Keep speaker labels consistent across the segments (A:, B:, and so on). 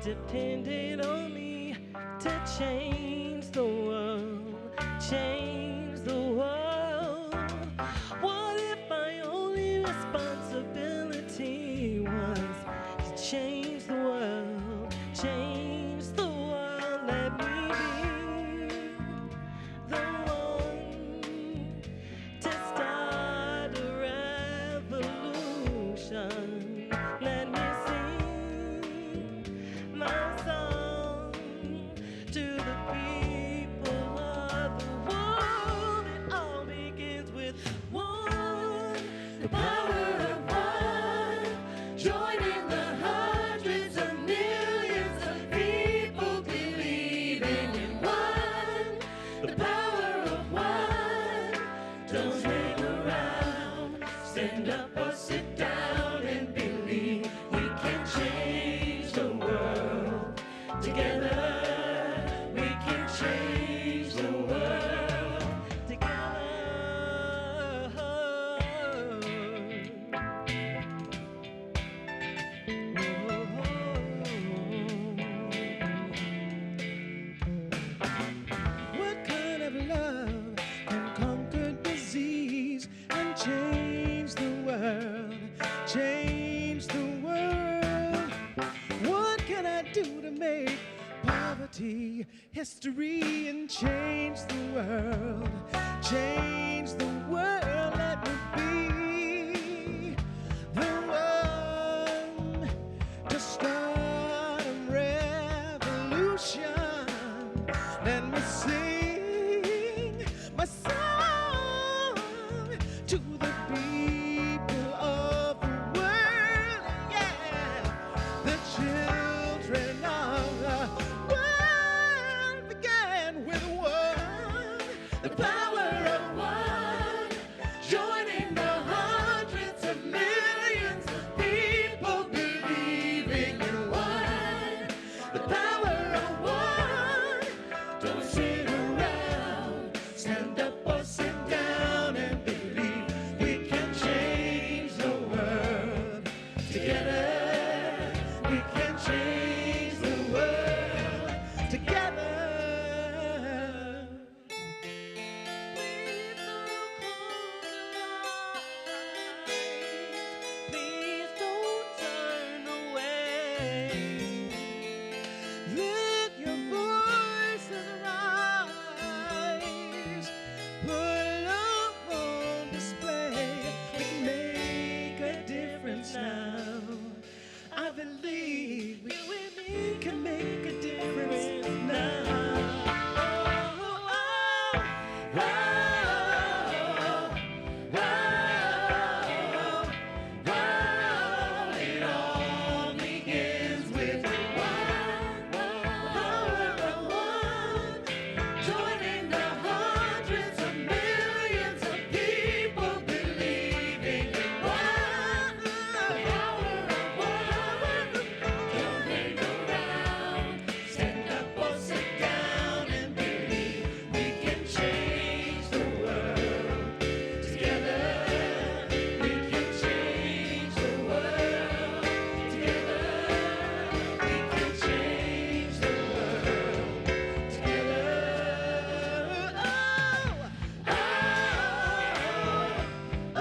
A: depended on me to change the world, change the world. What if my only responsibility was to change the world, change the world? Let me be the one to start a revolution. Let me my song to the people of the world. It all begins with one, the power of one, joining the hundreds of millions of people believing in one, the power of one. Don't hang around, stand up or sit down and believe we can change the world. Together, we can change the world. Together. What kind of love can conquer disease and change the world? Change the world. What can I do to make poverty history and change the world? Change the world. Let me be the one to start a revolution. Let me sing my song to the people of the world. Yeah, the children of the world began with one, the power of one, joining the hundreds of millions of people believing in one, the power of one. Don't sit around, stand up or sit down and believe we can change the world. Together, we can change the world. Together. Please don't turn away. Let your voices rise. Put love on display. We can make a difference now. I believe we can make a difference now. It all begins with one, power of one, joining the hundreds of millions of people believing in one, the power of one. Don't hang around, stand up or sit down and believe we can change the world. Together, we can change the world. Together, we can change the world. Together, oh, oh, oh,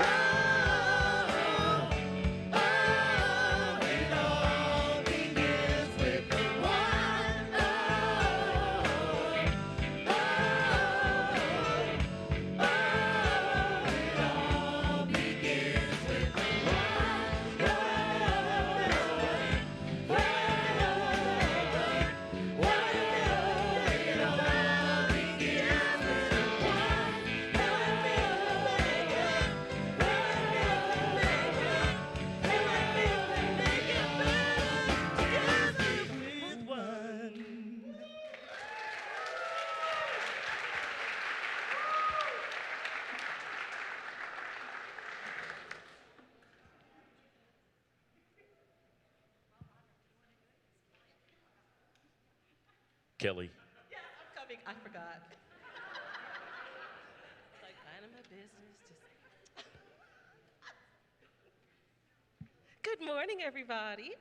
A: oh, it all begins with the one, oh, oh, oh, it all begins with the one, oh, it all begins with the one.
B: Kelly.
A: Yes, I'm coming. I forgot. It's like minding my business. Good morning, everybody.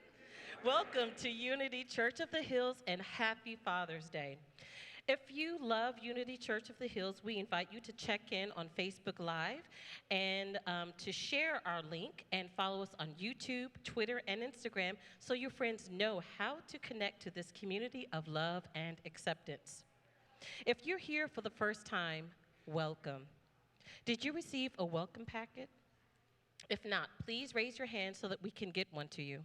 C: Welcome to Unity Church of the Hills and happy Father's Day. If you love Unity Church of the Hills, we invite you to check in on Facebook Live and to share our link and follow us on YouTube, Twitter, and Instagram so your friends know how to connect to this community of love and acceptance. If you're here for the first time, welcome. Did you receive a welcome packet? If not, please raise your hand so that we can get one to you.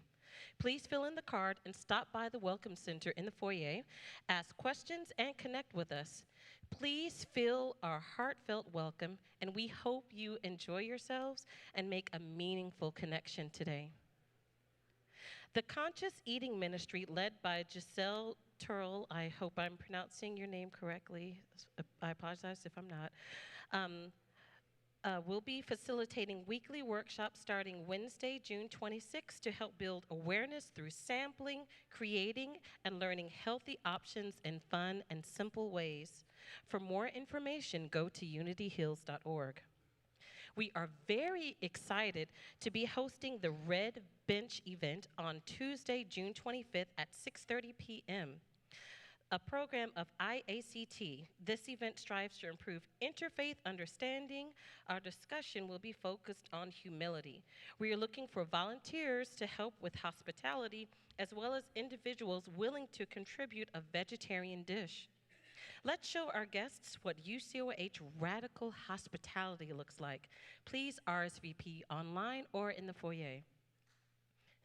C: Please fill in the card and stop by the Welcome Center in the foyer, ask questions, and connect with us. Please feel our heartfelt welcome, and we hope you enjoy yourselves and make a meaningful connection today. The Conscious Eating Ministry, led by Giselle Turl, I hope I'm pronouncing your name correctly. I apologize if I'm not. We'll be facilitating weekly workshops starting Wednesday, June 26th to help build awareness through sampling, creating, and learning healthy options in fun and simple ways. For more information, go to unityhills.org. We are very excited to be hosting the Red Bench event on Tuesday, June 25th at 6:30 p.m. A program of IACT. This event strives to improve interfaith understanding. Our discussion will be focused on humility. We are looking for volunteers to help with hospitality, as well as individuals willing to contribute a vegetarian dish. Let's show our guests what UCOH radical hospitality looks like. Please RSVP online or in the foyer.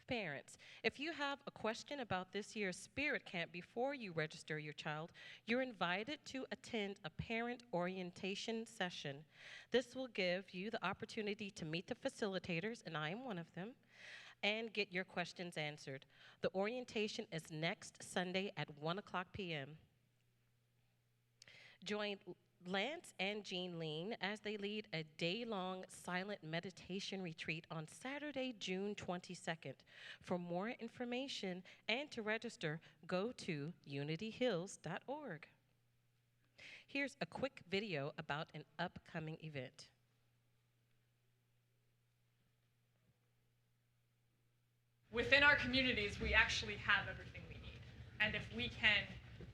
C: Parents, if you have a question about this year's Spirit Camp before you register your child, you're invited to attend a parent orientation session. This will give you the opportunity to meet the facilitators, and I am one of them, and get your questions answered. The orientation is next Sunday at 1 o'clock p.m. Join Lance and Jean Lean as they lead a day-long silent meditation retreat on Saturday, June 22nd. For more information and to register, go to unityhills.org. Here's a quick video about an upcoming event.
D: Within our communities, we actually have everything we need. And if we can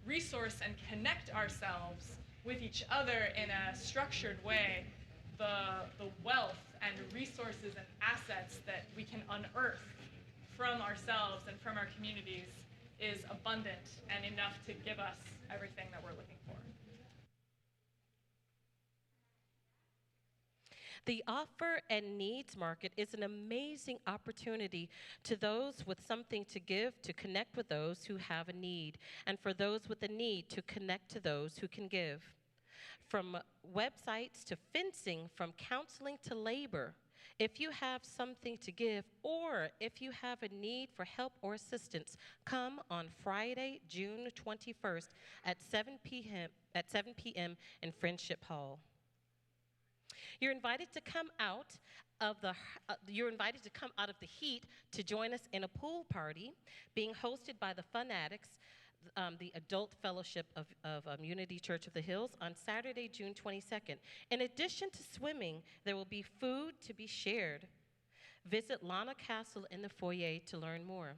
D: resource and connect ourselves with each other in a structured way, the wealth and resources and assets that we can unearth from ourselves and from our communities is abundant and enough to give us everything that we're looking for.
C: The Offer and Needs Market is an amazing opportunity to those with something to give to connect with those who have a need, and for those with a need to connect to those who can give. From websites to fencing, from counseling to labor, if you have something to give or if you have a need for help or assistance, come on Friday, June 21st at 7 p.m. in Friendship Hall. You're invited to come out of the heat to join us in a pool party being hosted by the Fun Addicts, the Adult Fellowship of Unity Church of the Hills on Saturday, June 22nd. In addition to swimming, there will be food to be shared. Visit Lana Castle in the foyer to learn more.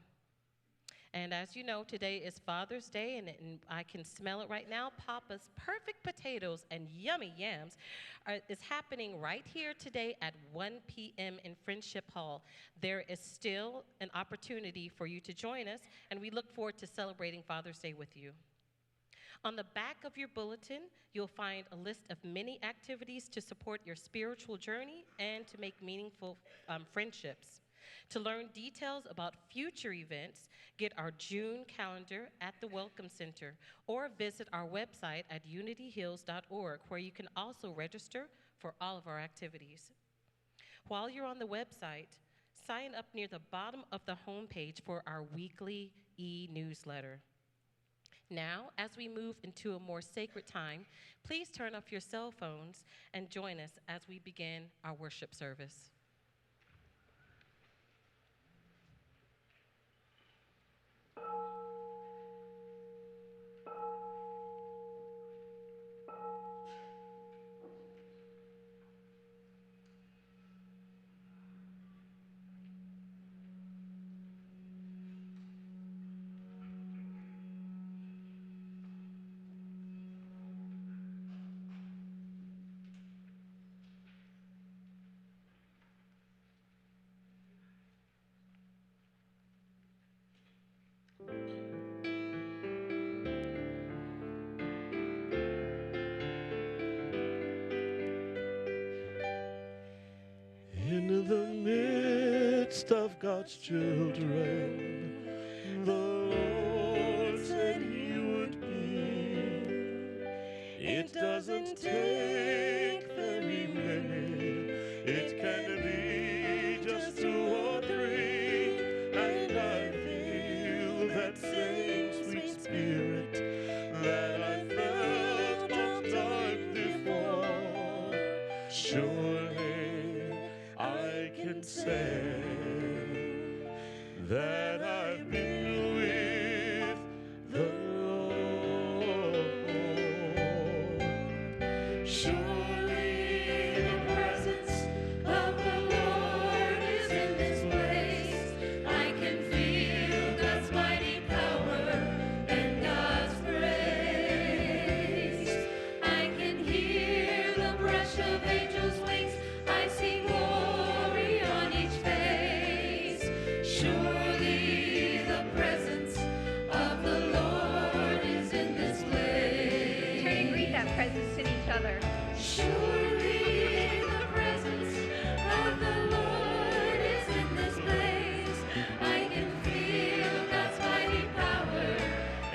C: And as you know, today is Father's Day, and I can smell it right now. Papa's perfect potatoes and yummy yams is happening right here today at 1 p.m. in Friendship Hall. There is still an opportunity for you to join us, and we look forward to celebrating Father's Day with you. On the back of your bulletin, you'll find a list of many activities to support your spiritual journey and to make meaningful friendships. To learn details about future events, get our June calendar at the Welcome Center or visit our website at unityhills.org, where you can also register for all of our activities. While you're on the website, sign up near the bottom of the homepage for our weekly e-newsletter. Now, as we move into a more sacred time, please turn off your cell phones and join us as we begin our worship service.
B: midst of God's children, the Lord said he would be. It doesn't take very many, it can be just 2 or 3, and I feel that same sweet spirit that I felt oft time before. Surely I can say that I've been with the Lord.
E: Surely the presence of the Lord is in this place. I can feel God's mighty power and God's praise. I can hear the brush of angels' wings. I see glory on each face. Surely the presence of the Lord is in this place.
F: Turn and greet that presence in each other.
E: Surely the presence of the Lord is in this place. I can feel God's mighty power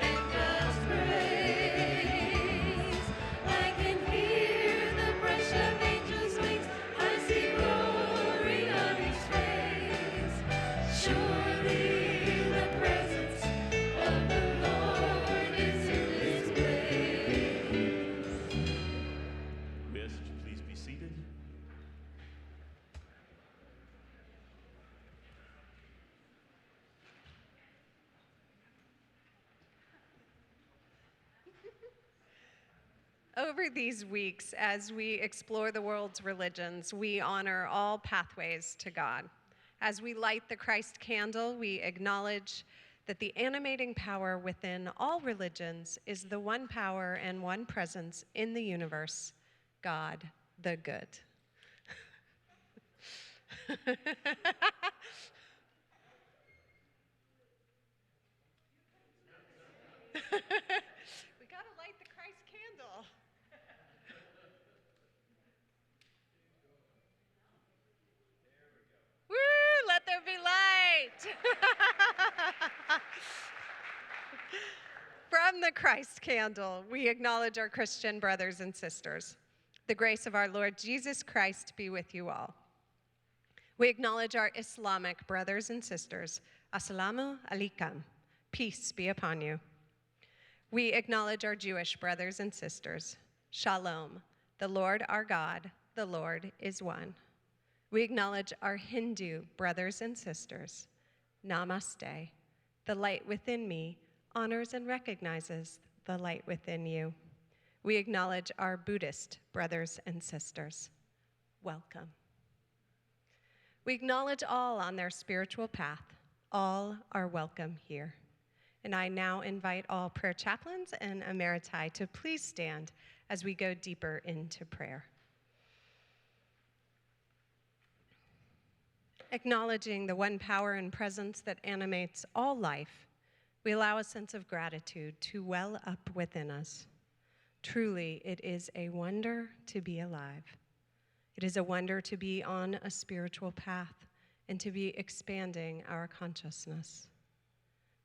E: and God's praise. I can hear the brush of angels' wings. I see glory on each face. Surely the presence of the Lord is in this place.
B: We ask that you please be seated.
F: Over these weeks, as we explore the world's religions, we honor all pathways to God. As we light the Christ candle, we acknowledge that the animating power within all religions is the one power and one presence in the universe, God the Good. We gotta light the Christ candle. Woo! Let there be light. From the Christ candle, we acknowledge our Christian brothers and sisters. The grace of our Lord Jesus Christ be with you all. We acknowledge our Islamic brothers and sisters. Assalamu alaikum. Peace be upon you. We acknowledge our Jewish brothers and sisters. Shalom. The Lord our God, the Lord is one. We acknowledge our Hindu brothers and sisters. Namaste. The light within me honors and recognizes the light within you. We acknowledge our Buddhist brothers and sisters. Welcome. We acknowledge all on their spiritual path. All are welcome here. And I now invite all prayer chaplains and emeriti to please stand as we go deeper into prayer. Acknowledging the one power and presence that animates all life, we allow a sense of gratitude to well up within us. Truly, it is a wonder to be alive. It is a wonder to be on a spiritual path and to be expanding our consciousness.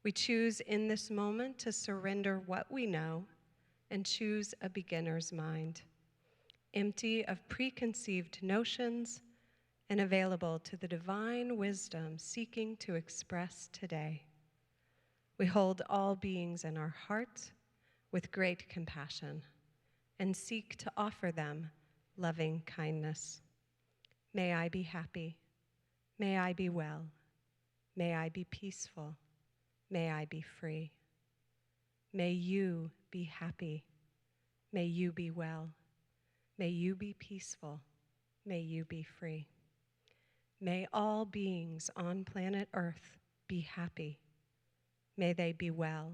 F: We choose in this moment to surrender what we know and choose a beginner's mind, empty of preconceived notions and available to the divine wisdom seeking to express today. We hold all beings in our heart with great compassion and seek to offer them loving kindness. May I be happy. May I be well. May I be peaceful. May I be free. May you be happy. May you be well. May you be peaceful. May you be free. May all beings on planet Earth be happy. May they be well.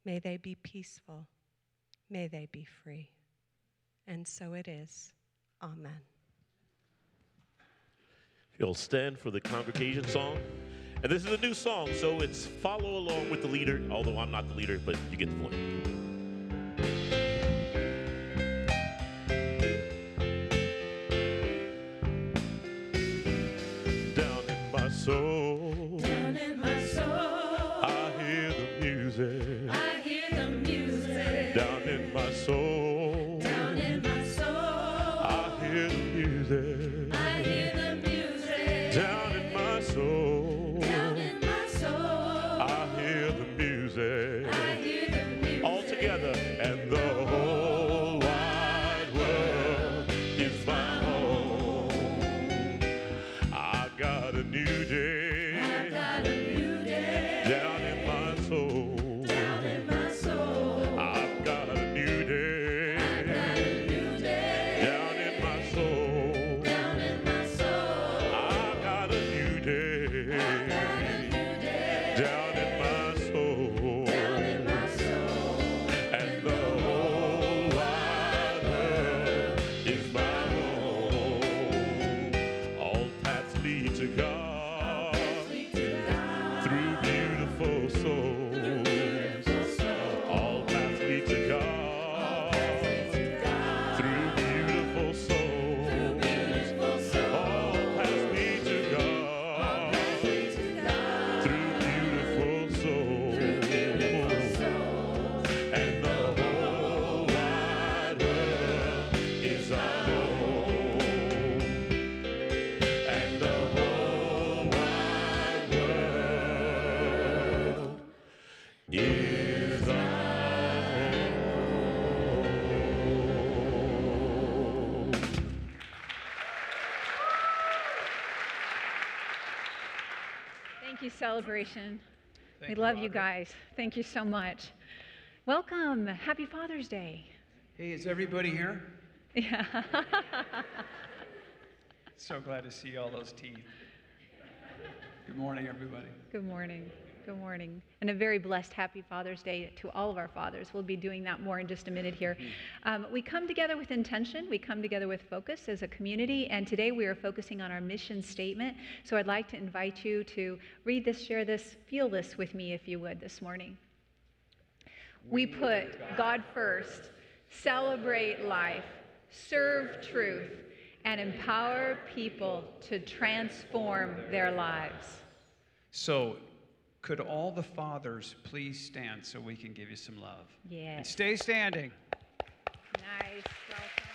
F: May they be peaceful. May they be free. And so it is. Amen.
B: You'll stand for the congregation song. And this is a new song, so it's follow along with the leader, although I'm not the leader, but you get the point. Down in my soul.
E: Down in my soul.
B: I hear the music.
E: I hear the music.
B: Down in my soul.
E: Down in my soul.
B: I hear the music.
E: I hear the music.
B: Down in my soul.
E: Down in my soul.
B: I hear the music.
E: I hear the music.
B: All together. And the whole wide world is my home. I've got a new day.
E: I've got a new day.
B: Down in my soul.
E: Down in my soul.
B: I've got a new day.
E: I've got a new day.
B: Down in my soul.
E: Down in my soul.
B: I've got a new day.
E: I've got a new day.
B: Down in my soul.
E: Down in my soul.
B: And the whole wide world is my home. All paths lead to God
E: Lead to God.
B: through beautiful souls.
E: Beautiful soul.
B: All paths lead to God
E: Lead to God.
B: through beautiful souls.
E: Beautiful soul.
B: All paths lead to God
E: Lead to God.
B: through beautiful souls.
E: Beautiful soul.
B: And the whole wide world is our home. And the whole wide world is our home.
G: Thank you, Celebration. We love you guys. Thank you so much. Welcome. Happy Father's Day.
H: Hey, is everybody here?
G: Yeah.
H: So glad to see all those teeth. Good morning, everybody.
G: Good morning. Good morning. And a very blessed Happy Father's Day to all of our fathers. We'll be doing that more in just a minute here. We come together with intention. We come together with focus as a community. And today we are focusing on our mission statement. So I'd like to invite you to read this, share this, feel this with me, if you would, this morning. We put God first, celebrate life, serve truth, and empower people to transform their lives.
H: So, could all the fathers please stand so we can give you some love? And
G: Yes.
H: stay standing.
G: Nice. Welcome.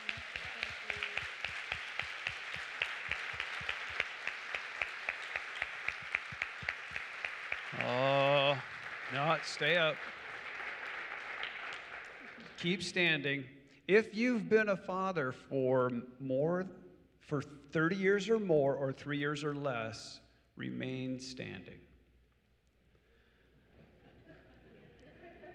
H: Oh, no, stay up. Keep standing. If you've been a father for 30 years or more, or 3 years or less, remain standing.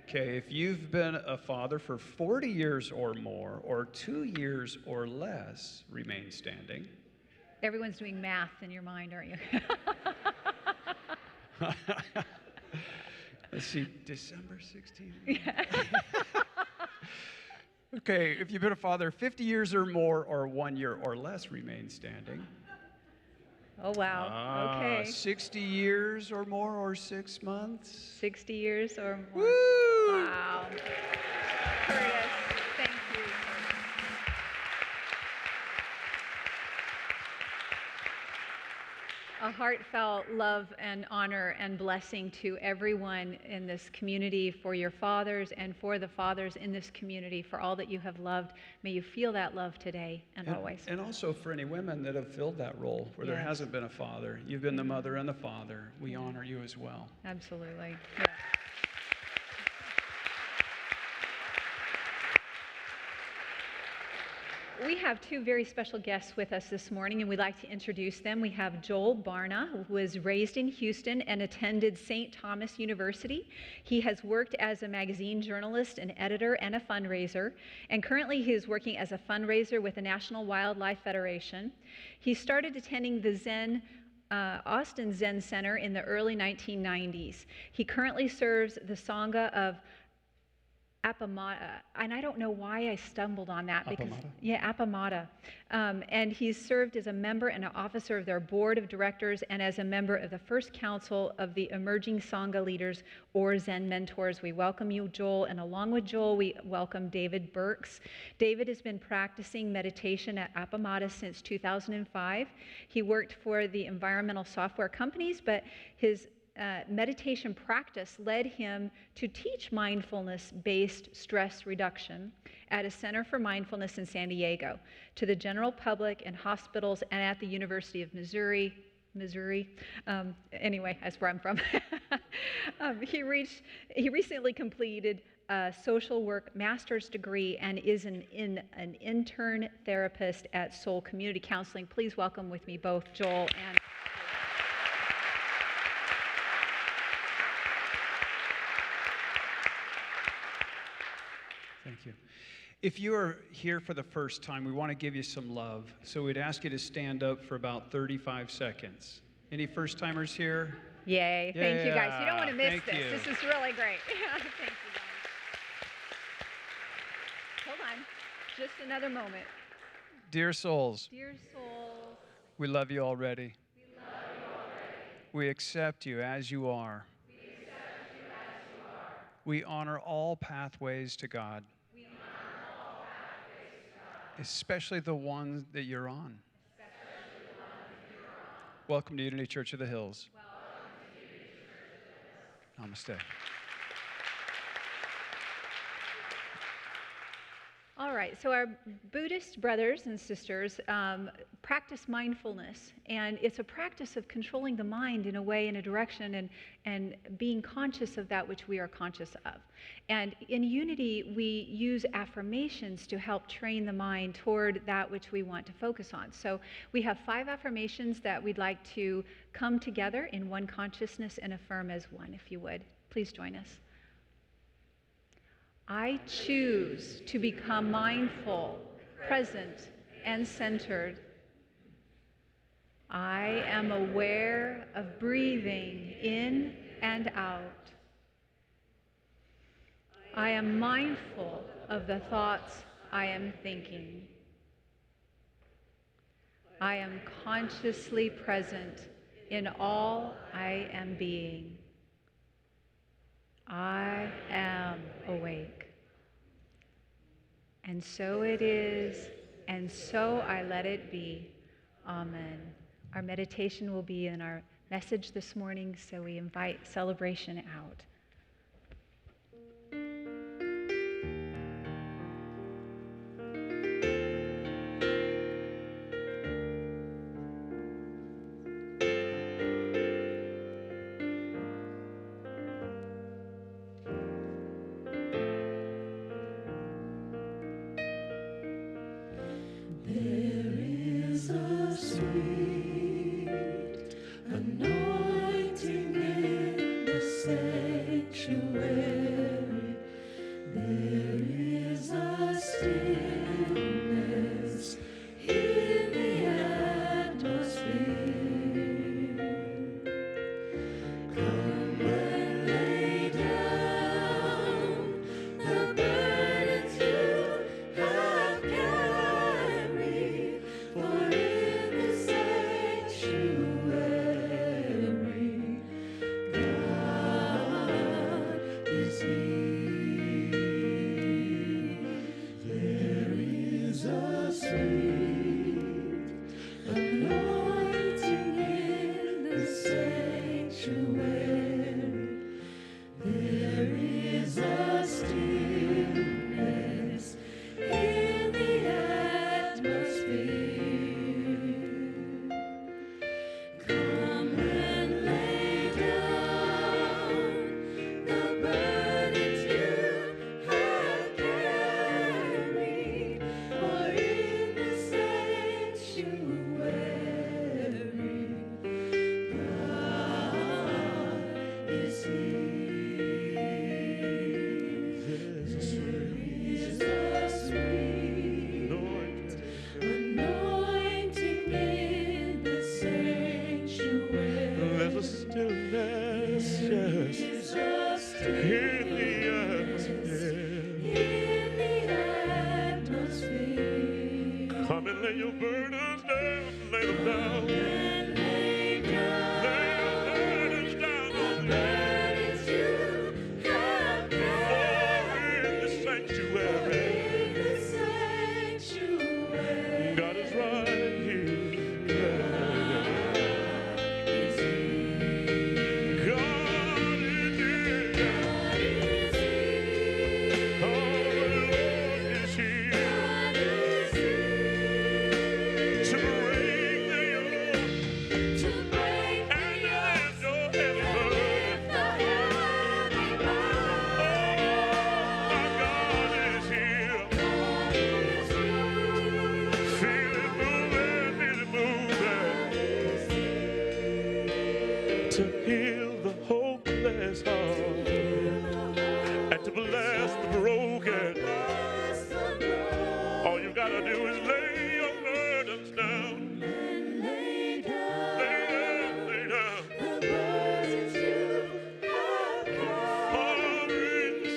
H: Okay, if you've been a father for 40 years or more, or 2 years or less, remain standing.
G: Everyone's doing math in your mind, aren't you?
H: Let's see, December 16th. Okay, if you've been a father 50 years or more, or 1 year or less, remain standing.
G: Oh, wow. Okay.
H: 60 years or more, or 6 months.
G: 60 years or more.
H: Woo!
G: Wow. Curtis, thank you. A heartfelt love and honor and blessing to everyone in this community, for your fathers and for the fathers in this community, for all that you have loved. May you feel that love today and always.
H: And also for any women that have filled that role where there
G: Yes.
H: hasn't been a father. You've been the mother and the father. We honor you as well.
G: Absolutely. Yeah. We have two very special guests with us this morning, and we'd like to introduce them. We have Joel Barna, who was raised in Houston and attended St. Thomas University. He has worked as a magazine journalist, an editor, and a fundraiser, and currently he is working as a fundraiser with the National Wildlife Federation. He started attending the Austin Zen Center in the early 1990s. He currently serves the Sangha of Appamata, and I don't know why I stumbled on that.
H: Appamata?
G: Yeah, Appamata. And he's served as a member and an officer of their board of directors and as a member of the First Council of the Emerging Sangha Leaders or Zen Mentors. We welcome you, Joel, and along with Joel, we welcome David Burks. David has been practicing meditation at Appamata since 2005. He worked for the environmental software companies, but his meditation practice led him to teach mindfulness-based stress reduction at a Center for Mindfulness in San Diego to the general public and hospitals and at the University of Missouri. Anyway, that's where I'm from. He recently completed a social work master's degree and is an intern therapist at Soul Community Counseling. Please welcome with me both Joel and
H: Thank you. If you are here for the first time, we want to give you some love. So we'd ask you to stand up for about 35 seconds. Any first-timers here?
G: Yay. Thank you, guys. You don't want to miss
H: Thank
G: this.
H: you.
G: This is really great. Thank you, guys. Hold on. Just another moment.
H: Dear souls,
G: Dear souls,
H: we love you already.
G: we love you already.
H: We accept you as you are.
G: We accept you as you are.
H: We honor all pathways to God,
G: We honor all pathways to God,
H: especially the ones that you're on.
G: especially the ones that you're on.
H: Welcome to Unity Church of the Hills.
G: Welcome to Unity Church of the Hills.
H: Namaste.
G: All right, so our Buddhist brothers and sisters practice mindfulness, and it's a practice of controlling the mind in a way, in a direction, and being conscious of that which we are conscious of. And in Unity, we use affirmations to help train the mind toward that which we want to focus on. So we have 5 affirmations that we'd like to come together in one consciousness and affirm as one, if you would. Please join us. I choose to become mindful, present, and centered. I am aware of breathing in and out. I am mindful of the thoughts I am thinking. I am consciously present in all I am being. I am awake. And so it is, and so I let it be. Amen. Our meditation will be in our message this morning, so we invite celebration out.
A: There is a sweet anointing in the sanctuary. There is a stillness in the atmosphere. Come and lay down the burdens you have carried, for in the sanctuary, God is here. There is a sweet anointing in the sanctuary. There is a stillness in the atmosphere. Come and lay down the burdens you have carried, for in the sanctuary, God is here. There is a sweet anointing in the sanctuary.
B: There's a stillness, yes,
A: There is a
B: in the atmosphere. to heal the hopeless heart and to bless the broken. All you gotta do is lay your burdens down. Lay down, lay down. Are in the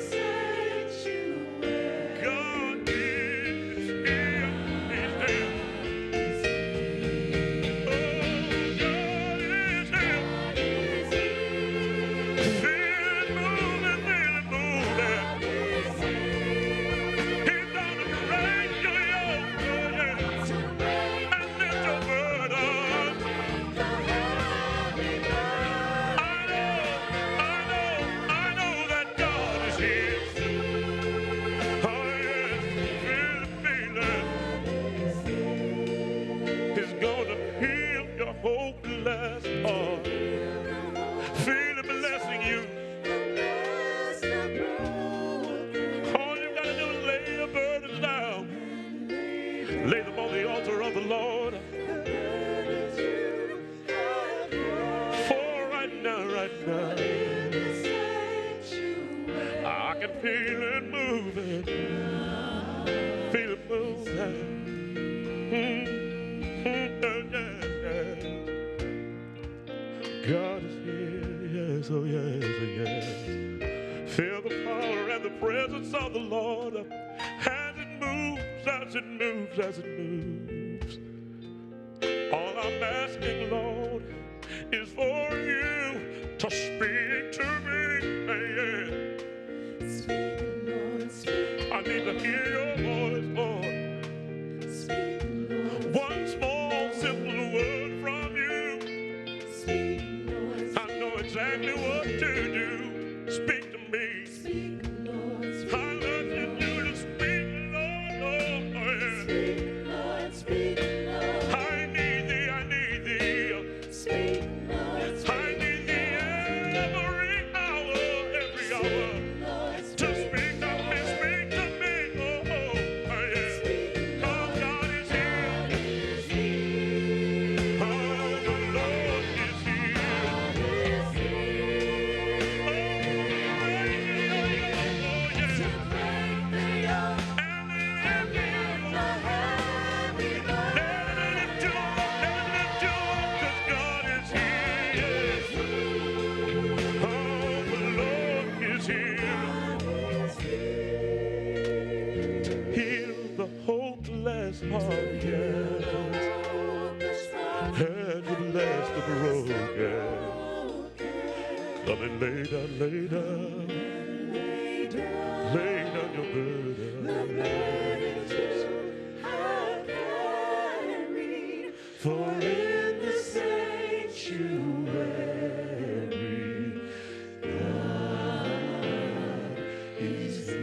B: sanctuary. God is here. He's there. Hopeless heart. Feel it blessing you. All you gotta do is lay your burdens down. Lay them on the altar of the Lord. For right now, I can feel it moving. Feel it moving. God is here, yes, oh yes, oh yes. Feel the power and the presence of the Lord as it moves, as it moves, as it moves. All I'm asking, Lord, is for you to speak to me. Yeah. Speak, Lord, speak. I need to hear your voice, Lord. Speak, Lord. One small, simple word from you. Speak. I know exactly what to do. Speak to me. Speak, Lord. Speak, I love you to speak, Lord. Oh, yeah. Speak, Lord. Speak, Lord. I need thee. Speak, Lord. Speak, I need thee every hour. Lord, to speak to me. Speak to me. Oh, yeah. Speak, oh, God is here. Oh, the Lord is here. Heart, yes, and to bless the broken. Come and lay down, lay down, lay down your burden. For in the sanctuary, God is here.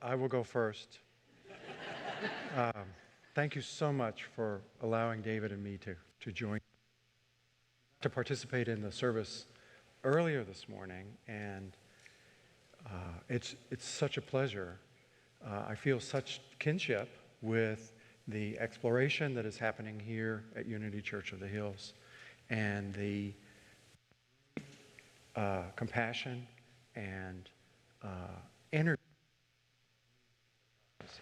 I: I will go first. Thank you so much for allowing David and me to join, to participate in the service earlier this morning, and it's such a pleasure. I feel such kinship with the exploration that is happening here at Unity Church of the Hills, and the compassion and energy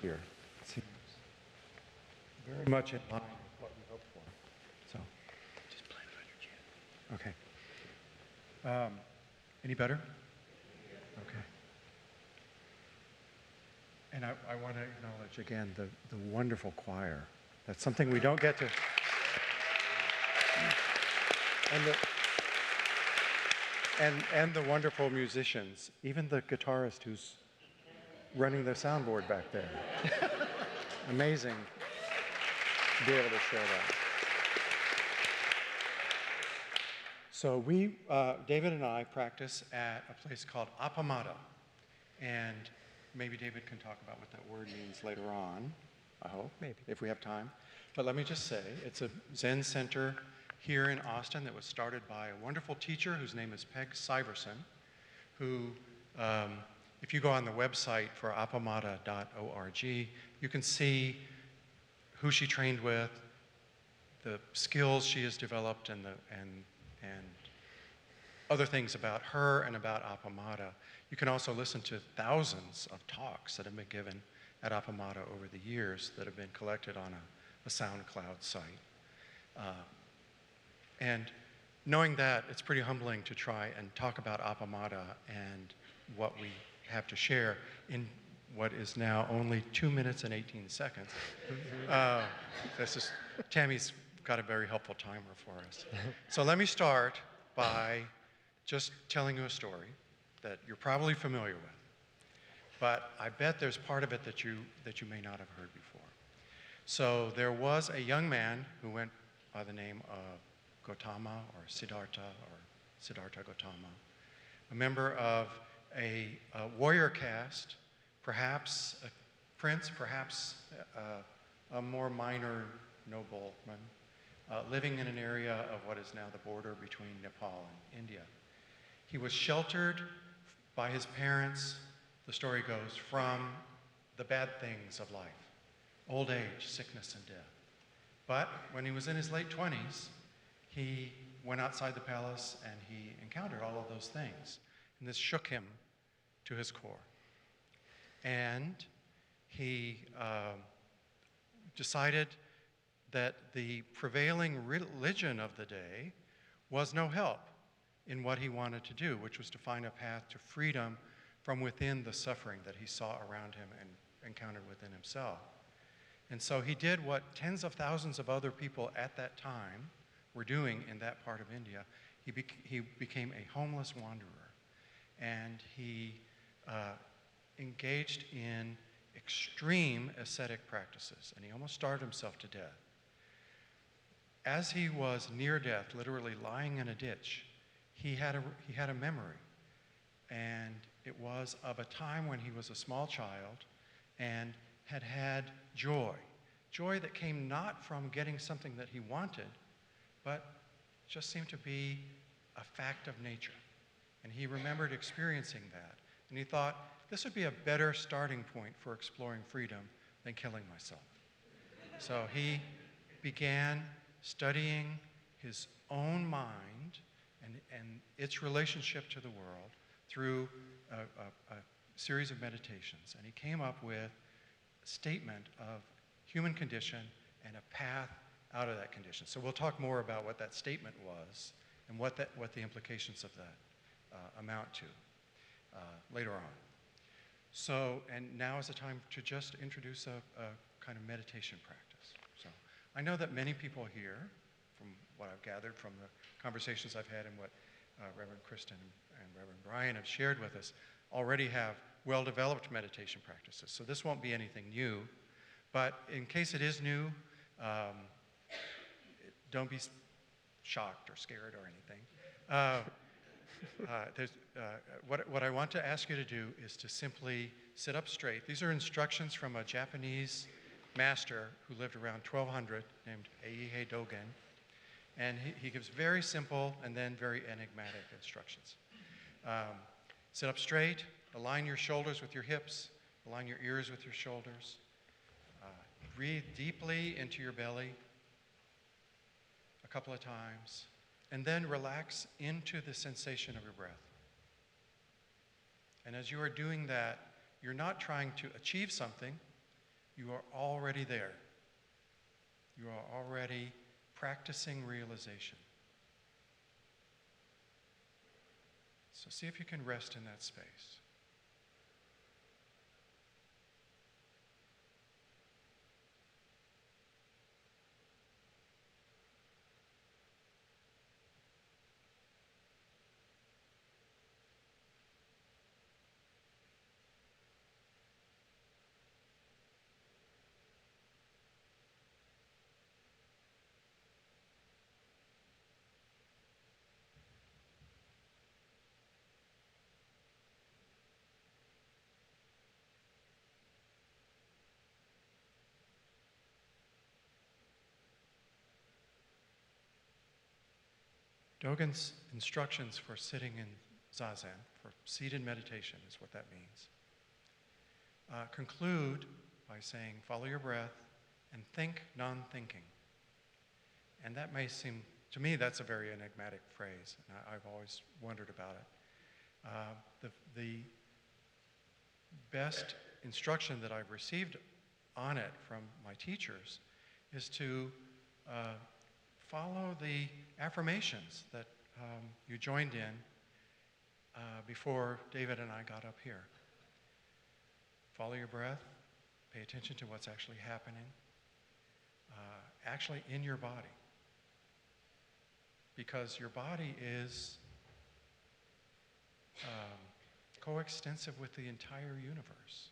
I: here. It seems very much in line with what we hoped for. So, just blame it on your chin. Okay. Any better? Okay. And I want to acknowledge again the wonderful choir. That's something we don't get to. and the wonderful musicians, even the guitarist who's running the soundboard back there. Amazing to be able to share that. So we, David and I, practice at a place called Appamada, and maybe David can talk about what that word means later on, I hope, maybe, if we have time. But let me just say, it's a Zen center here in Austin that was started by a wonderful teacher whose name is Peg Syverson, who, if you go on the website for appamada.org, you can see who she trained with, the skills she has developed, and other things about her and about Appamada. You can also listen to thousands of talks that have been given at Appamada over the years that have been collected on a SoundCloud site. And knowing that, it's pretty humbling to try and talk about Appamada and what we have to share in what is now only 2 minutes and 18 seconds. Tammy's got a very helpful timer for us. So let me start by just telling you a story that you're probably familiar with, but I bet there's part of it that you may not have heard before. So there was a young man who went by the name of Gautama or Siddhartha Gautama, a member of a warrior caste, perhaps a prince, perhaps a more minor nobleman, living in an area of what is now the border between Nepal and India. He was sheltered by his parents, the story goes, from the bad things of life, old age, sickness, and death. But when he was in his late 20s, he went outside the palace and he encountered all of those things. And this shook him to his core. And he decided that the prevailing religion of the day was no help in what he wanted to do, which was to find a path to freedom from within the suffering that he saw around him and encountered within himself. And so he did what tens of thousands of other people at that time were doing in that part of India. He became a homeless wanderer, and he engaged in extreme ascetic practices, and he almost starved himself to death. As he was near death, literally lying in a ditch, he had a memory, and it was of a time when he was a small child and had joy that came not from getting something that he wanted, but just seemed to be a fact of nature. And he remembered experiencing that, and he thought, this would be a better starting point for exploring freedom than killing myself. So he began studying his own mind and its relationship to the world through a series of meditations. And he came up with a statement of human condition and a path out of that condition. So we'll talk more about what that statement was and what the implications of that amount to later on. So, and now is the time to just introduce a kind of meditation practice. So I know that many people here, from what I've gathered from the conversations I've had and what Reverend Kristen and Reverend Brian have shared with us, already have well-developed meditation practices. So this won't be anything new, but in case it is new, don't be shocked or scared or anything. What I want to ask you to do is to simply sit up straight. These are instructions from a Japanese master who lived around 1200 named Eihei Dogen. And he gives very simple and then very enigmatic instructions. Sit up straight, align your shoulders with your hips, align your ears with your shoulders. Breathe deeply into your belly a couple of times, and then relax into the sensation of your breath. And as you are doing that, you're not trying to achieve something, you are already there. You are already practicing realization. So see if you can rest in that space. Dogen's instructions for sitting in zazen, for seated meditation is what that means, conclude by saying, follow your breath and think non-thinking. And that may seem, to me, that's a very enigmatic phrase, and I've always wondered about it. The best instruction that I've received on it from my teachers is to follow the affirmations that you joined in before David and I got up here. Follow your breath, pay attention to what's actually happening, actually in your body. Because your body is coextensive with the entire universe,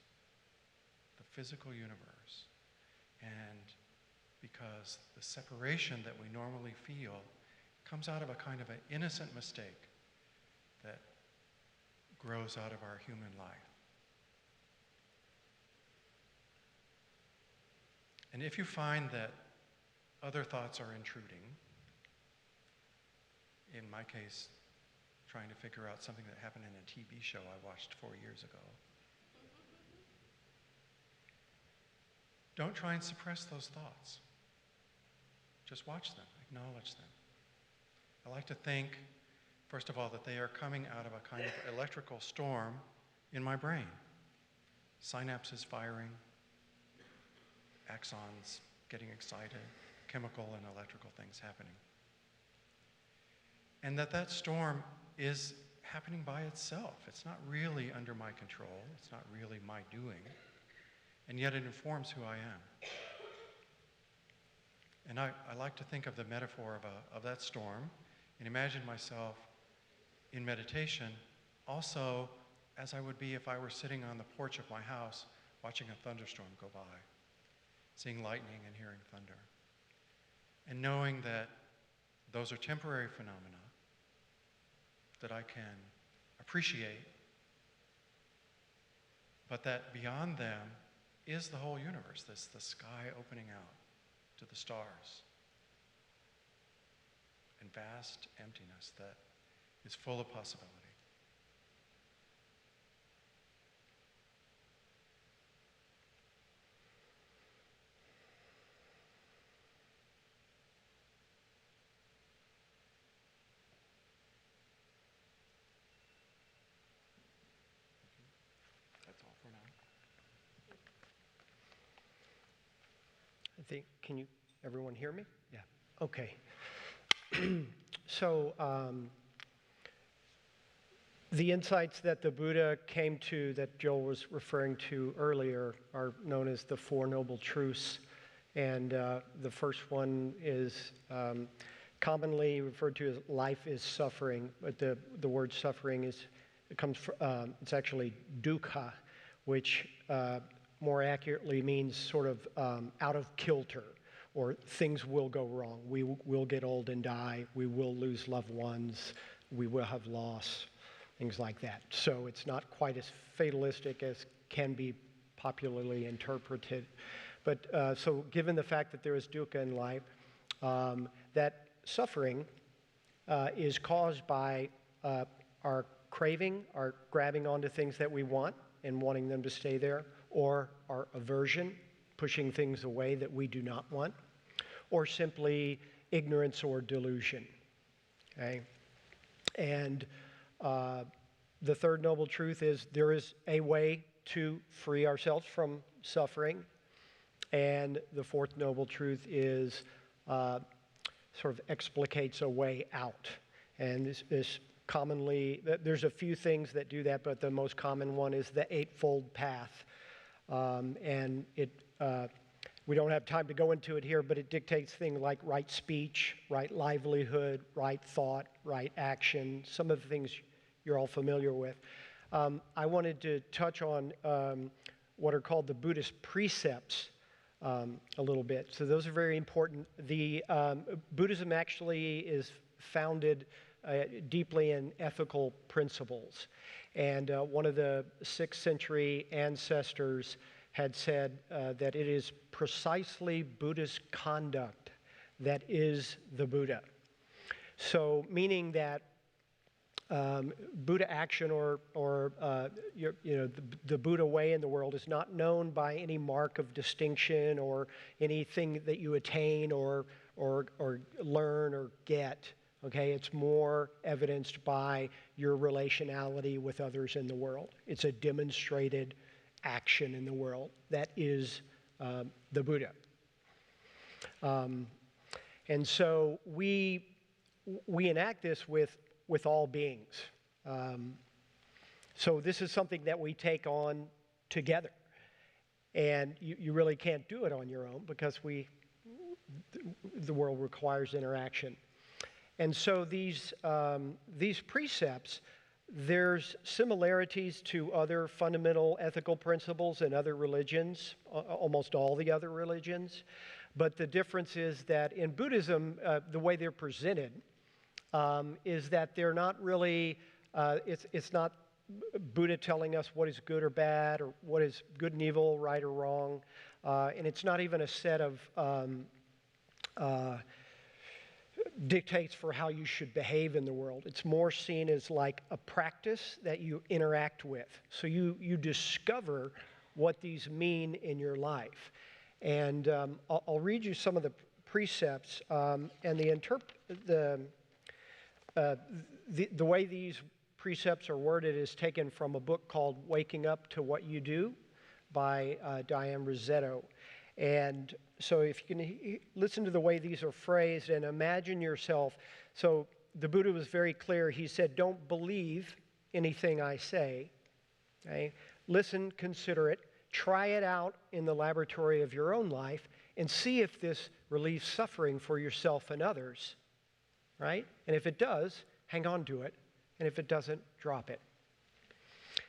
I: the physical universe. And because the separation that we normally feel comes out of a kind of an innocent mistake that grows out of our human life. And if you find that other thoughts are intruding, in my case, trying to figure out something that happened in a TV show I watched 4 years ago, don't try and suppress those thoughts. Just watch them, acknowledge them. I like to think, first of all, that they are coming out of a kind of electrical storm in my brain. Synapses firing, axons getting excited, chemical and electrical things happening. And that storm is happening by itself. It's not really under my control. It's not really my doing. And yet it informs who I am. And I like to think of the metaphor of that storm and imagine myself in meditation also as I would be if I were sitting on the porch of my house watching a thunderstorm go by, seeing lightning and hearing thunder, and knowing that those are temporary phenomena that I can appreciate, but that beyond them is the whole universe, the sky opening out to the stars, and vast emptiness that is full of possibility. That's all for now.
J: I think, can everyone hear me?
I: Yeah.
J: Okay. So the insights that the Buddha came to, that Joel was referring to earlier, are known as the Four Noble Truths. And the first one is commonly referred to as life is suffering, but the word suffering it's actually dukkha, which more accurately means sort of out of kilter, or things will go wrong. We will get old and die. We will lose loved ones. We will have loss, things like that. So it's not quite as fatalistic as can be popularly interpreted. But so given the fact that there is dukkha in life, that suffering is caused by our craving, our grabbing onto things that we want and wanting them to stay there, or our aversion, pushing things away that we do not want, or simply ignorance or delusion. Okay? And the third noble truth is there is a way to free ourselves from suffering. And the fourth noble truth is sort of explicates a way out. And this commonly, there's a few things that do that, but the most common one is the Eightfold Path. And we don't have time to go into it here, but it dictates things like right speech, right livelihood, right thought, right action, some of the things you're all familiar with. I wanted to touch on what are called the Buddhist precepts a little bit. So those are very important. The Buddhism actually is founded deeply in ethical principles. And one of the 6th century ancestors had said that it is precisely Buddhist conduct that is the Buddha. So meaning that Buddha action or the Buddha way in the world is not known by any mark of distinction or anything that you attain or learn or get. Okay, it's more evidenced by your relationality with others in the world. It's a demonstrated action in the world that is the Buddha. And so we enact this with all beings. So this is something that we take on together. And you really can't do it on your own because the world requires interaction. And so these precepts, there's similarities to other fundamental ethical principles in other religions, almost all the other religions. But the difference is that in Buddhism, the way they're presented is that they're not really, it's not Buddha telling us what is good or bad or what is good and evil, right or wrong. And it's not even a set of dictates for how you should behave in the world. It's more seen as like a practice that you interact with. So you discover what these mean in your life. And I'll read you some of the precepts and the way these precepts are worded is taken from a book called Waking Up to What You Do by Diane Rossetto. And so if you can listen to the way these are phrased and imagine yourself. So the Buddha was very clear. He said, don't believe anything I say. Okay? Listen, consider it, try it out in the laboratory of your own life and see if this relieves suffering for yourself and others. Right? And if it does, hang on to it. And if it doesn't, drop it.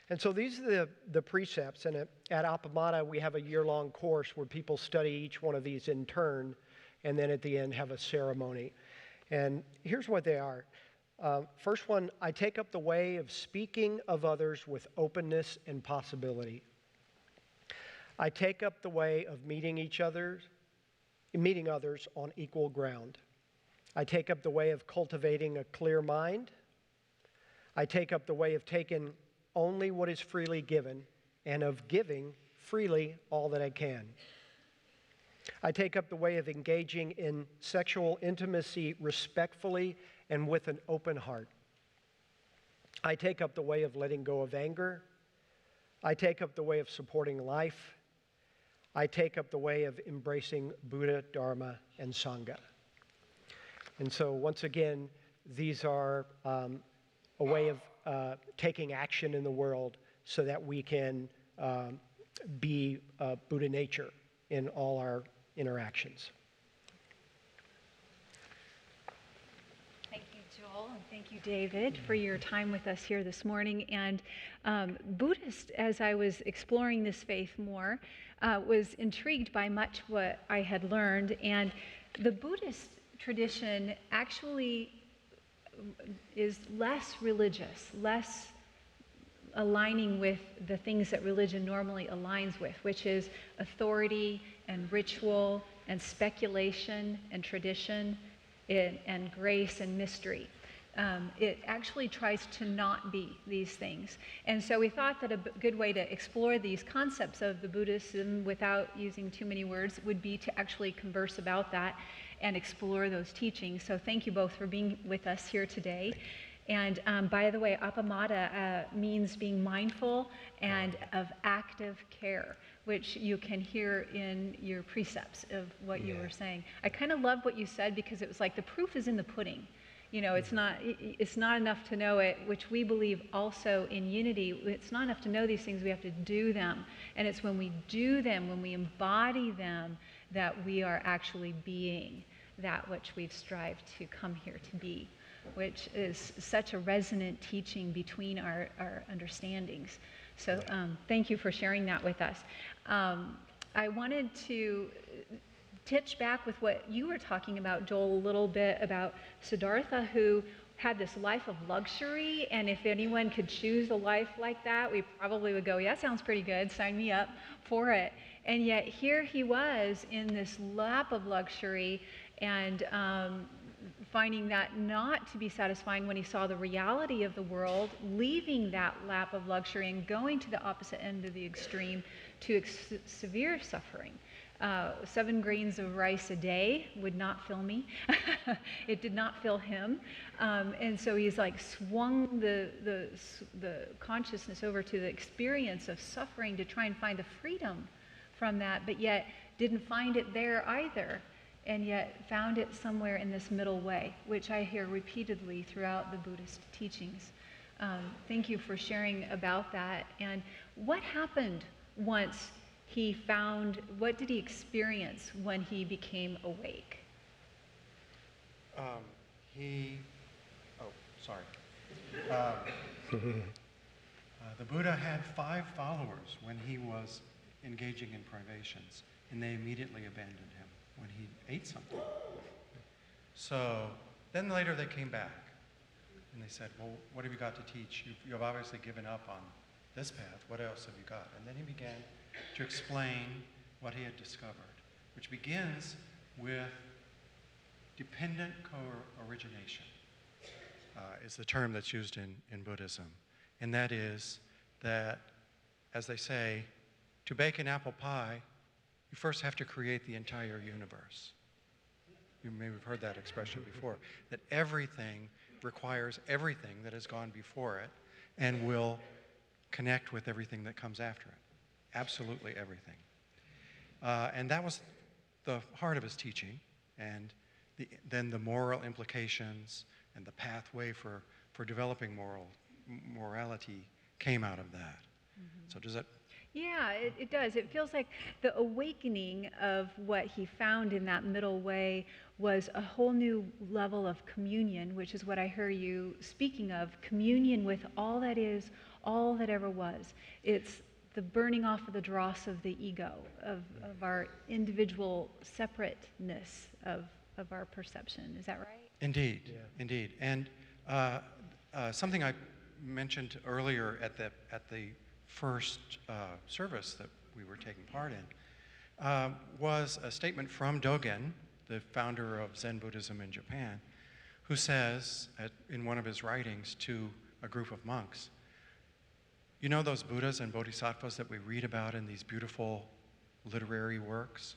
J: And so these are the precepts. And at Appamada, we have a year-long course where people study each one of these in turn, and then at the end have a ceremony. And here's what they are. First one, I take up the way of speaking of others with openness and possibility. I take up the way of meeting others on equal ground. I take up the way of cultivating a clear mind. I take up the way of taking only what is freely given and of giving freely all that I can. I take up the way of engaging in sexual intimacy respectfully and with an open heart. I take up the way of letting go of anger. I take up the way of supporting life. I take up the way of embracing Buddha, Dharma, and Sangha. And so once again, these are a way of taking action in the world so that we can be Buddha nature in all our interactions.
G: Thank you, Joel, and thank you, David, for your time with us here this morning. And Buddhist, as I was exploring this faith more, was intrigued by much what I had learned. And the Buddhist tradition actually is less religious, less aligning with the things that religion normally aligns with, which is authority and ritual and speculation and tradition and grace and mystery. It actually tries to not be these things. And so we thought that a good way to explore these concepts of the Buddhism without using too many words would be to actually converse about that and explore those teachings. So thank you both for being with us here today. And by the way, Appamada means being mindful and of active care, which you can hear in your precepts of what you were saying. I kind of love what you said because it was like the proof is in the pudding. You know, it's not enough to know it, which we believe also in unity. It's not enough to know these things, we have to do them. And it's when we do them, when we embody them, that we are actually being that which we've strived to come here to be, which is such a resonant teaching between our understandings. So thank you for sharing that with us. I wanted to titch back with what you were talking about, Joel, a little bit about Siddhartha, who had this life of luxury, and if anyone could choose a life like that, we probably would go, yeah, sounds pretty good, sign me up for it. And yet here he was in this lap of luxury and finding that not to be satisfying when he saw the reality of the world, leaving that lap of luxury and going to the opposite end of the extreme to severe suffering. 7 grains of rice a day would not fill me. It did not fill him. And so he's like swung the consciousness over to the experience of suffering to try and find the freedom from that, but yet didn't find it there either, and yet found it somewhere in this middle way, which I hear repeatedly throughout the Buddhist teachings. Thank you for sharing about that. And what happened once he found, what did he experience when he became awake?
I: The Buddha had 5 followers when he was engaging in privations, and they immediately abandoned him when he ate something. So then later they came back, and they said, well, what have you got to teach? You've obviously given up on this path. What else have you got? And then he began to explain what he had discovered, which begins with dependent co-origination, is the term that's used in Buddhism. And that is that, as they say, to bake an apple pie, you first have to create the entire universe. You may have heard that expression before, that everything requires everything that has gone before it and will connect with everything that comes after it. Absolutely everything. And that was the heart of his teaching, and then the moral implications and the pathway for developing morality came out of that. Mm-hmm. So does that?
G: Yeah, it does. It feels like the awakening of what he found in that middle way was a whole new level of communion, which is what I hear you speaking of, communion with all that is, all that ever was. It's the burning off of the dross of the ego, of our individual separateness of our perception. Is that right?
I: Indeed,
J: Yeah.
I: Indeed. And something I mentioned earlier at the first service that we were taking part in was a statement from Dogen, the founder of Zen Buddhism in Japan, who says in one of his writings to a group of monks, you know those Buddhas and Bodhisattvas that we read about in these beautiful literary works?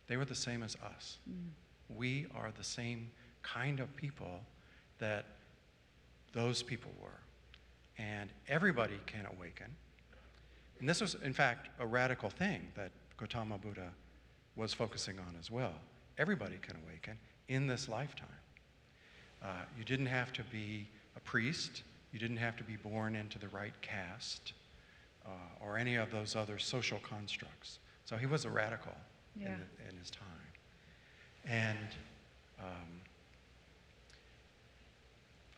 I: They were the same as us. Mm. We are the same kind of people that those people were. And everybody can awaken. And this was, in fact, a radical thing that Gautama Buddha was focusing on as well. Everybody can awaken in this lifetime. You didn't have to be a priest. You didn't have to be born into the right caste or any of those other social constructs. So he was a radical in his time. And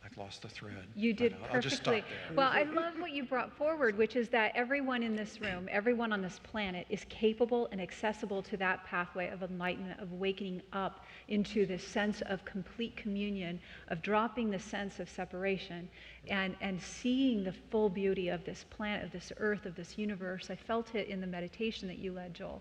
I: I've lost the thread.
G: You did
I: I'll just stop
G: perfectly.
I: there.
G: Well, I love what you brought forward, which is that everyone in this room, everyone on this planet is capable and accessible to that pathway of enlightenment, of waking up into this sense of complete communion, of dropping the sense of separation and seeing the full beauty of this planet, of this earth, of this universe. I felt it in the meditation that you led, Joel.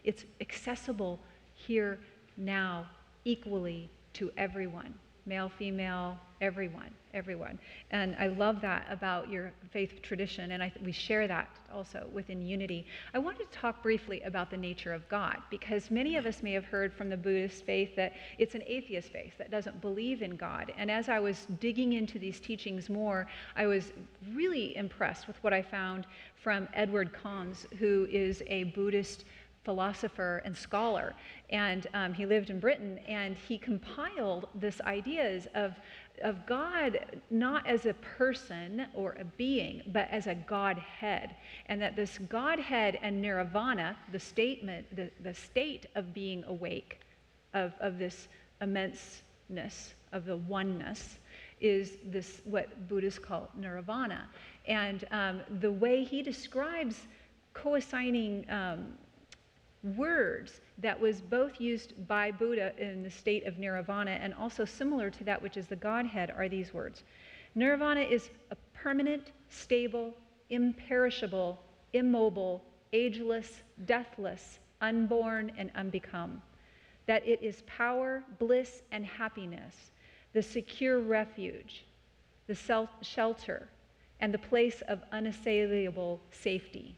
G: It's accessible here, now, equally to everyone. Male, female, everyone. And I love that about your faith tradition, and we share that also within Unity. I wanted to talk briefly about the nature of God, because many of us may have heard from the Buddhist faith that it's an atheist faith that doesn't believe in God. And as I was digging into these teachings more, I was really impressed with what I found from Edward Combs, who is a Buddhist philosopher and scholar, and he lived in Britain, and he compiled this ideas of God not as a person or a being, but as a Godhead, and that this Godhead and nirvana, the state of being awake, of this immenseness, of the oneness, is this what Buddhists call nirvana. And the way he describes co-assigning words that was both used by Buddha in the state of nirvana and also similar to that which is the Godhead are these words. Nirvana is a permanent, stable, imperishable, immobile, ageless, deathless, unborn, and unbecome. that it is power, bliss, and happiness, the secure refuge, the shelter, and the place of unassailable safety.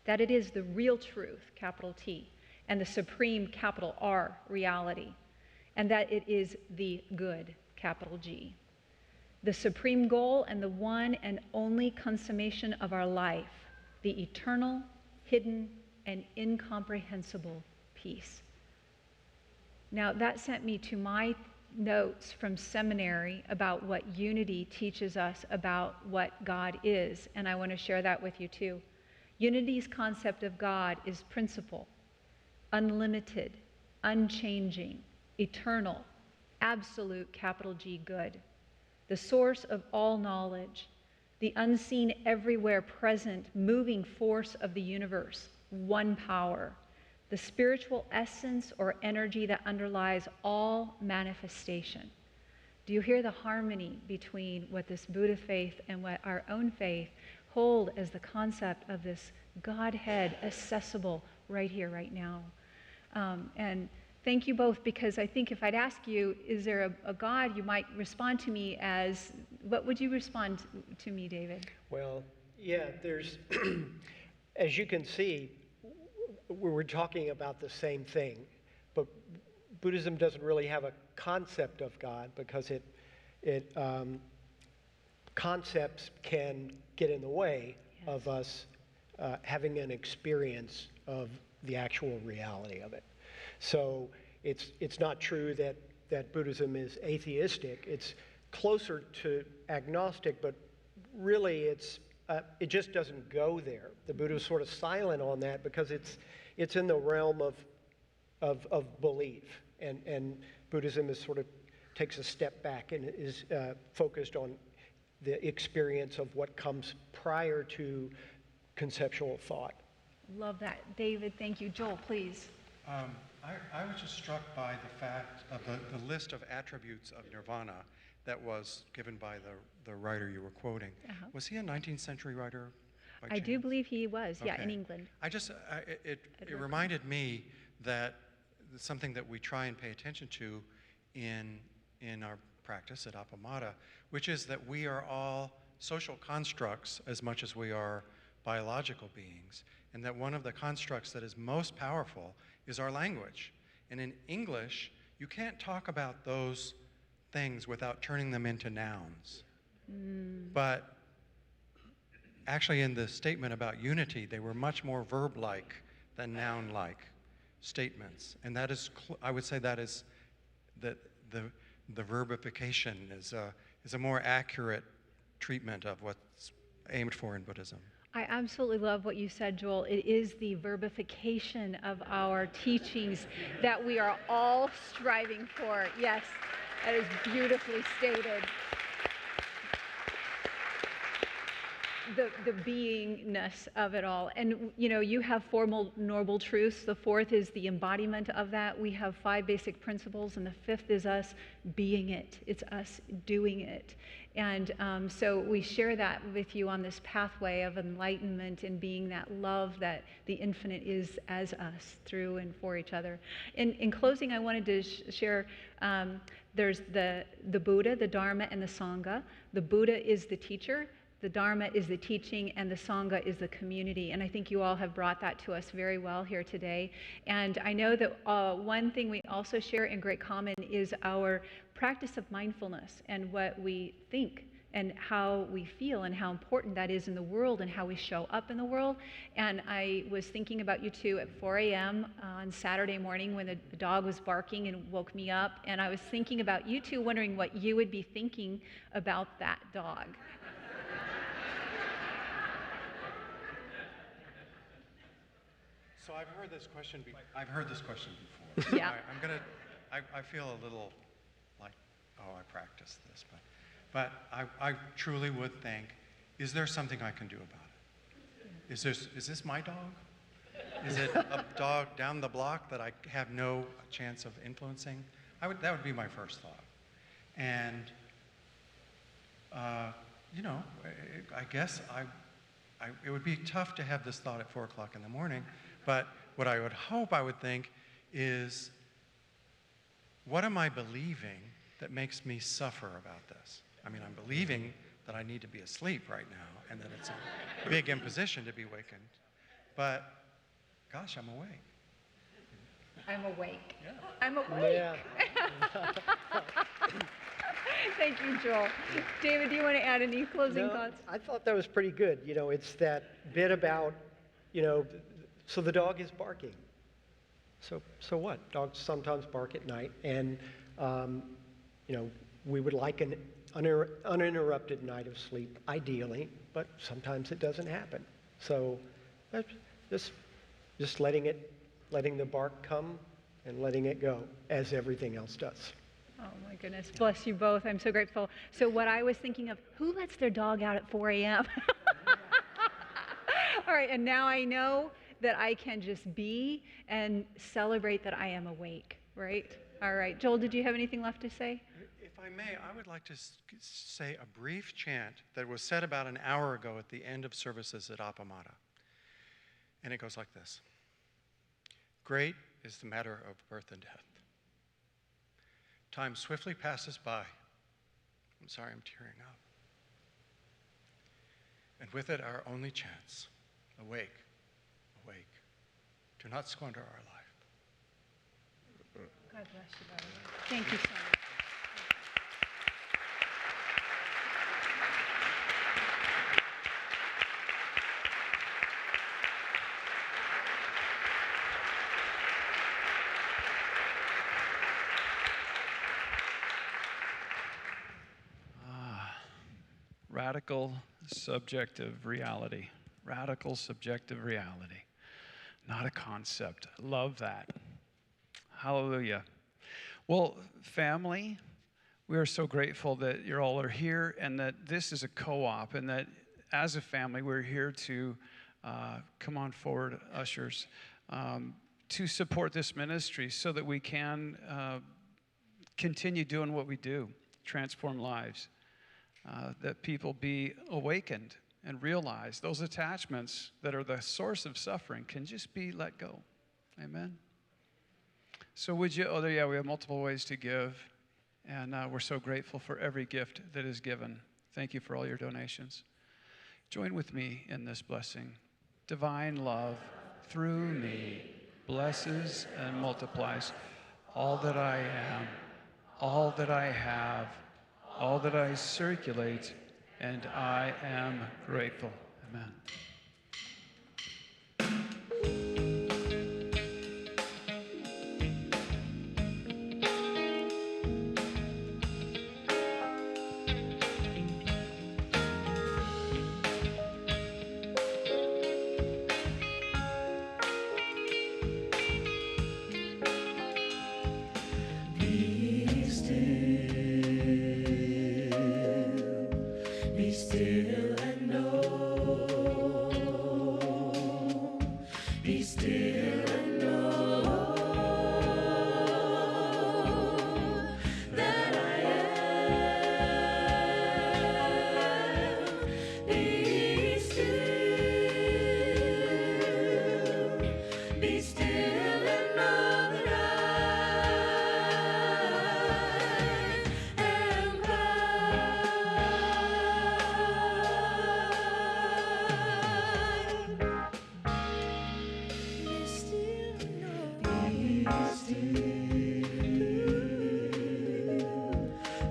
G: That it is the real truth, capital T, and the supreme, capital R, reality, and that it is the good, capital G, the supreme goal and the one and only consummation of our life, the eternal, hidden, and incomprehensible peace. Now, that sent me to my notes from seminary about what unity teaches us about what God is, and I want to share that with you too. Unity's concept of God is principle, unlimited, unchanging, eternal, absolute, capital G, good, the source of all knowledge, the unseen, everywhere present, moving force of the universe, one power, the spiritual essence or energy that underlies all manifestation. Do you hear the harmony between what this Buddha faith and what our own faith hold as the concept of this Godhead accessible right here, right now? And thank you both, because I think if I'd ask you, is there a God, you might respond to me as, what would you respond to me, David?
J: Well, yeah, there's, as you can see, we're talking about the same thing, but Buddhism doesn't really have a concept of God because concepts can get in the way of us having an experience of the actual reality of it. So it's not true that Buddhism is atheistic. It's closer to agnostic, but really it just doesn't go there. The Buddha is sort of silent on that because it's in the realm of belief, and Buddhism is sort of takes a step back and is focused on the experience of what comes prior to conceptual thought.
G: Love that. David, thank you. Joel, please.
I: I was just struck by the fact of the list of attributes of nirvana that was given by the writer you were quoting.
G: Uh-huh.
I: Was he a 19th century writer?
G: I do believe he was, yeah,
I: Okay.
G: in England.
I: It reminded me that something that we try and pay attention to in our practice at Appamada, which is that we are all social constructs as much as we are biological beings, and that one of the constructs that is most powerful is our language. And in English, you can't talk about those things without turning them into nouns. But actually in the statement about unity, they were much more verb-like than noun-like statements. And that is, I would say that is, the verbification is a more accurate treatment of what's aimed for in Buddhism.
G: I absolutely love what you said, Joel. It is the verbification of our teachings that we are all striving for. Yes, that is beautifully stated. The beingness of it all. And you know, you have 4 noble truths. The 4th is the embodiment of that. We have 5 basic principles, and the 5th is us being it. It's us doing it. And so we share that with you on this pathway of enlightenment and being that love that the infinite is as us through and for each other. In closing, I wanted to share, there's the Buddha, the Dharma, and the Sangha. The Buddha is the teacher. The Dharma is the teaching, and the Sangha is the community. And I think you all have brought that to us very well here today. And I know that one thing we also share in great common is our practice of mindfulness and what we think and how we feel and how important that is in the world and how we show up in the world. And I was thinking about you two at 4 a.m. On Saturday morning when the dog was barking and woke me up. And I was thinking about you two, wondering what you would be thinking about that dog.
I: So I've heard this question before.
G: Yeah.
I: I feel a little like, oh, I practiced this, but I truly would think, is there something I can do about it? Is this my dog? Is it a dog down the block that I have no chance of influencing? That would be my first thought. And you know, I guess it would be tough to have this thought at 4 o'clock in the morning. But what I would hope I would think is what am I believing that makes me suffer about this? I mean, I'm believing that I need to be asleep right now and that it's a big imposition to be wakened. But gosh, I'm awake.
G: I'm awake. Yeah. I'm awake.
J: Yeah.
G: Thank you, Joel. David, do you want to add any closing
J: No,
G: thoughts?
J: I thought that was pretty good. You know, it's that bit about, you know, so the dog is barking. So what? Dogs sometimes bark at night, and you know, we would like an uninterrupted night of sleep, ideally, but sometimes it doesn't happen. So that's just letting the bark come and letting it go, as everything else does.
G: Oh my goodness, bless you both. I'm so grateful. So what I was thinking of, who lets their dog out at 4 a.m.? All right, and now I know that I can just be and celebrate that I am awake, right? All right, Joel, did you have anything left to say?
I: If I may, I would like to say a brief chant that was said about an hour ago at the end of services at Apamata. And it goes like this. Great is the matter of birth and death. Time swiftly passes by. I'm sorry, I'm tearing up. And with it, our only chance. Awake, awake. Do not squander our life.
G: God bless you, by the way. Thank you so much.
H: Radical subjective reality. Radical subjective reality. Not a concept. Love that. Hallelujah. Well, family, we are so grateful that you all are here and that this is a co-op and that as a family we're here to, come on forward, ushers, to support this ministry so that we can continue doing what we do, transform lives. That people be awakened and realize those attachments that are the source of suffering can just be let go. Amen. So would you, we have multiple ways to give, and we're so grateful for every gift that is given. Thank you for all your donations. Join with me in this blessing. Divine love through me blesses and multiplies all that I am, all that I have, all that I circulate, and I am grateful. Amen.
A: Be still and know. Be still and know that I am. Be still and know that I am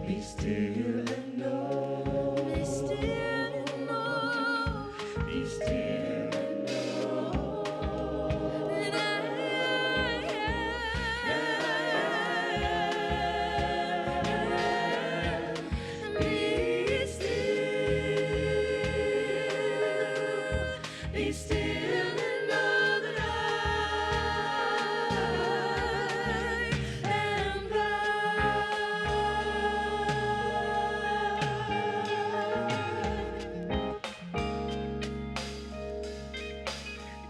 A: Be still and know. Be still and know. Be still and know that I am. Be still and know that I am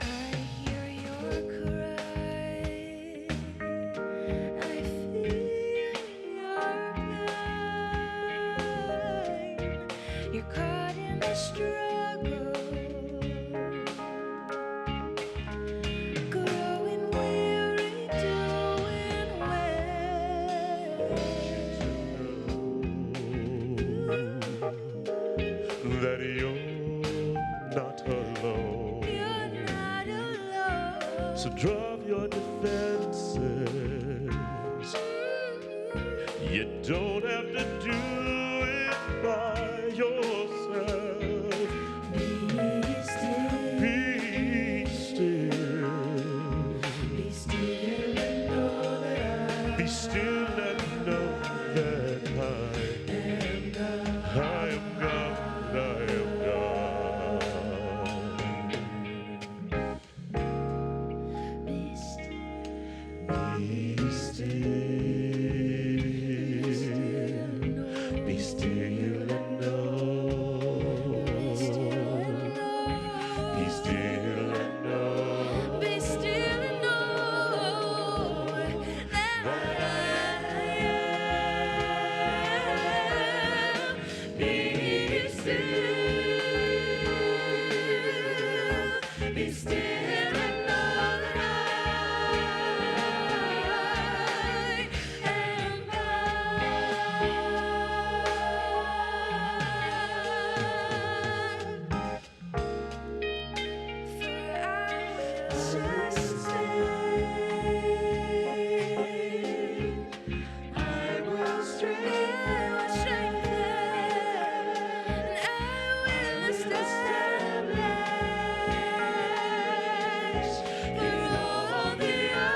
A: I hear your cry. I feel your pain. You're caught in the struggle, growing weary, doing well.
B: that you're not alone.
E: You're not alone.
B: So drop your defenses. You don't have to do it by yourself. Be still. Be still and know that Be still and know that I am God. I am God. Be still. Be still and know. Be still and know.
E: Be still and know that I am. Be still. Be still and know that I am God. For I will just stay. I will strengthen. I will establish for all the earth.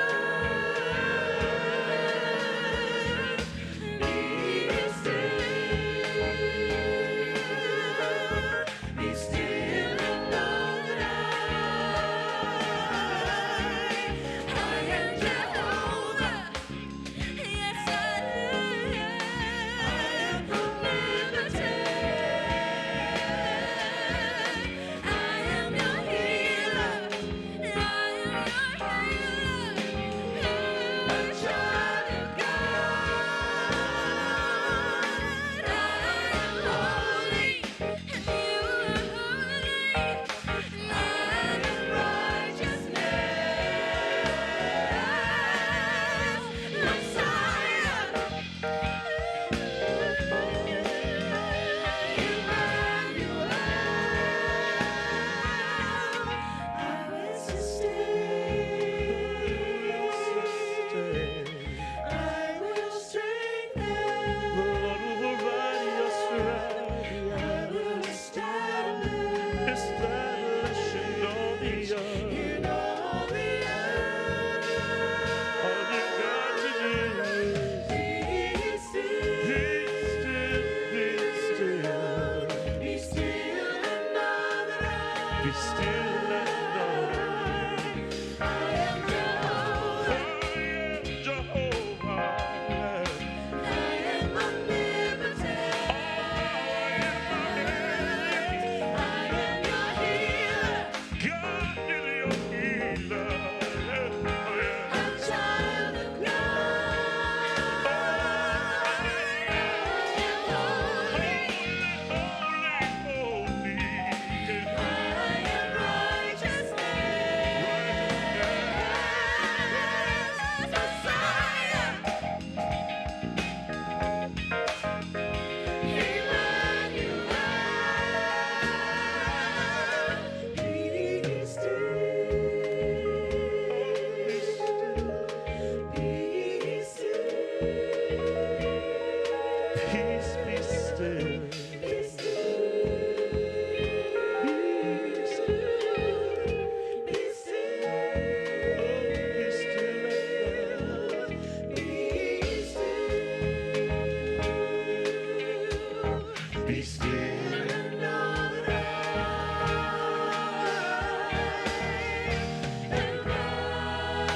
E: Be still and know that I am Jehovah. Yes, I am omnipotent. I am your healer. I am your healer. A child of God. I am holy, and you are holy. I am righteousness, Messiah. I will sustain. I will strengthen.
B: The Lord will provide your strength.
E: I will establish
B: Establish in all the earth.
E: in all the earth.
B: All you got to do is
E: Be still.
B: be still.
E: Be still and know that
B: Be still and know.
E: I am Jehovah.
B: Jehovah.
E: I am omnipotent. I am your healer.
B: God is your healer.
E: A child of God. I am holy.
B: Holy.
E: I am righteousness. Messiah. Emmanuel. Be still. Be still.
B: Peace be still.
E: Be still. Be still. Be still.
B: Be still.
E: And know that I am God.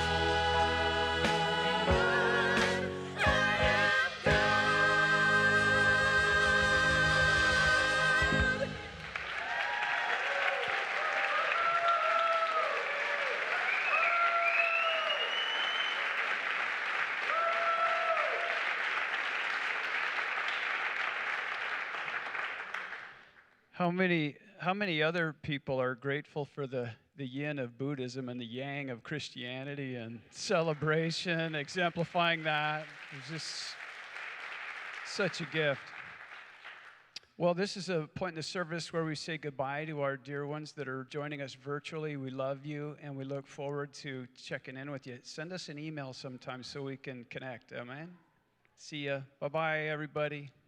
H: How many other people are grateful for the yin of Buddhism and the yang of Christianity and celebration, exemplifying that? It's just such a gift. Well, this is a point in the service where we say goodbye to our dear ones that are joining us virtually. We love you, and we look forward to checking in with you. Send us an email sometime so we can connect. Amen? See ya. Bye-bye, everybody.